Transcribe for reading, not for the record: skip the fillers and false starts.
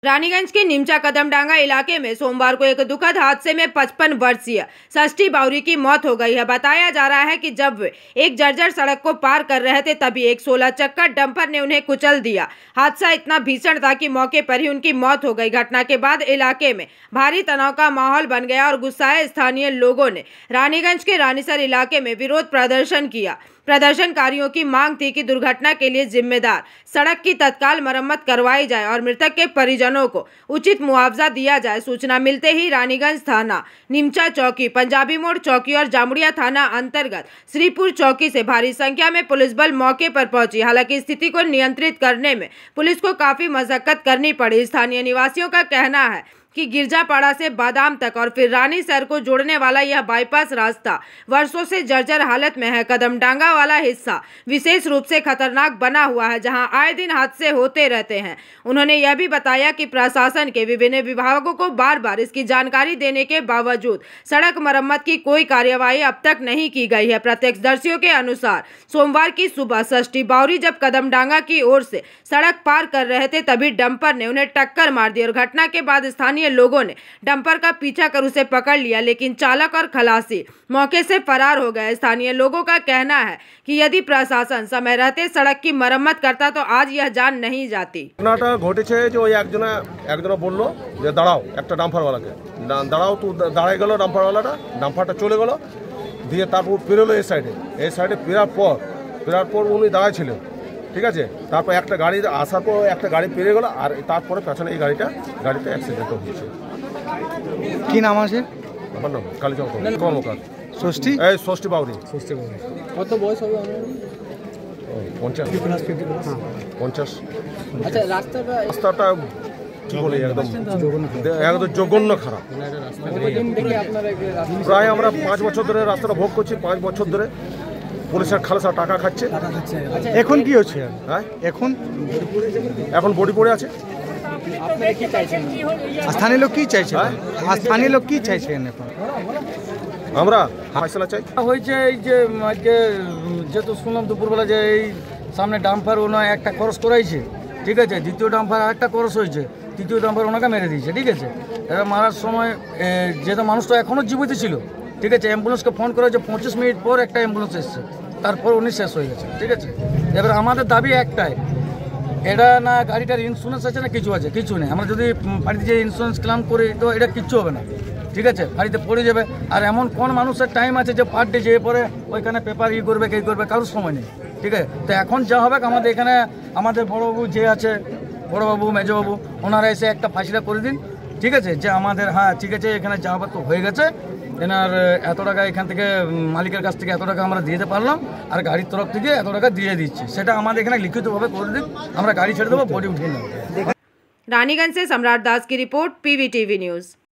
रानीगंज के निमचा कदमडांगा इलाके में सोमवार को एक दुखद हादसे में 55 वर्षीय षष्ठी बावरी की मौत हो गई है। बताया जा रहा है कि जब वे एक जर्जर सड़क को पार कर रहे थे तभी एक 16 चक्का डंपर ने उन्हें कुचल दिया। हादसा इतना भीषण था कि मौके पर ही उनकी मौत हो गई। घटना के बाद इलाके में भारी तनाव का माहौल बन गया और गुस्साए स्थानीय लोगों ने रानीगंज के रानीसर इलाके में विरोध प्रदर्शन किया। प्रदर्शनकारियों की मांग थी कि दुर्घटना के लिए जिम्मेदार सड़क की तत्काल मरम्मत करवाई जाए और मृतक के परिजनों को उचित मुआवजा दिया जाए। सूचना मिलते ही रानीगंज थाना, निमचा चौकी, पंजाबी मोड़ चौकी और जामुड़िया थाना अंतर्गत श्रीपुर चौकी से भारी संख्या में पुलिस बल मौके पर पहुंची। हालांकि स्थिति को नियंत्रित करने में पुलिस को काफी मशक्कत करनी पड़ी। स्थानीय निवासियों का कहना है कि गिरजापाड़ा से बादाम तक और फिर रानीसर को जोड़ने वाला यह बाईपास रास्ता वर्षों से जर्जर हालत में है। कदमडांगा वाला हिस्सा विशेष रूप से खतरनाक बना हुआ है, जहां आए दिन हादसे होते रहते हैं। उन्होंने यह भी बताया कि प्रशासन के विभिन्न विभागों को बार बार इसकी जानकारी देने के बावजूद सड़क मरम्मत की कोई कार्यवाही अब तक नहीं की गई है। प्रत्यक्षदर्शियों के अनुसार सोमवार की सुबह षष्ठी बावरी जब कदमडांगा की ओर से सड़क पार कर रहे थे तभी डंपर ने उन्हें टक्कर मार दी और घटना के बाद स्थानीय लोगों ने डंपर का पीछा कर उसे पकड़ लिया, लेकिन चालक और खलासी मौके से फरार हो गए। स्थानीय लोगों का कहना है कि यदि प्रशासन समय रहते सड़क की मरम्मत करता तो आज यह जान नहीं जाती। घटनाटा ঘটেছে যে ওই একজনা বলল যে দাঁড়াও একটা ডাম্পারওয়ালাকে, দাঁড়াও তো দাঁড়ায় গেল ডাম্পারওয়ালাটা, ডাম্পারটা চলে গেল দিয়ে তারপর পেরোলো এই সাইডে পেরার পর উনি দাঁড়ায় ছিলেন, ঠিক আছে। তারপর একটা গাড়ি আসার পর একটা গাড়ি পেরিয়ে গেল আর তারপরে পেছনে এই গাড়িটা অ্যাক্সিডেন্ট হয়েছে। কি নাম আছে? আমার নাম কালীচন্দ্র কর্মকার। ষষ্ঠী বাউরি। কত বয়স হবে? 50। আচ্ছা, রাস্তাটা কি বলে একদম জঘন্য খারাপ। প্রায় আমরা 5 বছর ধরে রাস্তাটা ভোগ করছি, 5 বছর ধরে পুলিশের খালাসা টাকা খাচ্ছে। এখন কি হচ্ছে? হ্যাঁ, এখন বডি পড়ে আছে। স্থানীয় লোক কি চাইছে? আমরা ফয়সালা চাই। হয়েছে এই যে আজকে যেহেতু শুনলাম দুপুরবেলা যে এই সামনে ডাম্পার ওনা একটা ক্রস করাইছে, ঠিক আছে, দ্বিতীয় ডাম্পার একটা ক্রস হয়েছে, তৃতীয় ডাম্পার ওনাকে মেরে দিয়েছে, ঠিক আছে। এবার মারার সময় যেহেতু মানুষটা এখনও জীবিত ছিল, ঠিক আছে, অ্যাম্বুলেন্সকে ফোন করা হয়েছে, 25 মিনিট পর একটা অ্যাম্বুলেন্স এসছে, তারপর উনি শেষ হয়ে গেছে, ঠিক আছে। এবার আমাদের দাবি একটাই, এটা না গাড়িটার ইন্স্যুরেন্স আছে না কিছু আছে, কিছু নেই। আমরা যদি বাড়িতে যে ইন্স্যুরেন্স ক্লেম করি তো এটা কিচ্ছু হবে না, ঠিক আছে, গাড়িতে পড়ে যাবে। আর এমন কোন মানুষের টাইম আছে যে পার ডে যেয়ে পরে ওইখানে পেপার করবে কে করবে, কারোর সময় নেই, ঠিক আছে। তো এখন যা হবে আমাদের এখানে আমাদের বড়োবাবু যে আছে, বড়োবাবু মেজবাবু, ওনারা এসে একটা ফাঁসিটা করে দিন, ঠিক আছে, যে আমাদের হ্যাঁ ঠিক আছে এখানে যা হবে তো হয়ে গেছে, এনার এত টাকা এখান থেকে মালিকের কাছ থেকে এত টাকা আমরা দিতে পারলাম আর গাড়ির তরফ থেকে এত টাকা দিয়ে দিচ্ছি, সেটা আমাদের এখানে লিখিতভাবে করে দিন, আমরা গাড়ি ছেড়ে দেবো, বডি উঠিয়ে নেব। रानीगंज से सम्राट दास की रिपोर्ट, PVTV न्यूज़।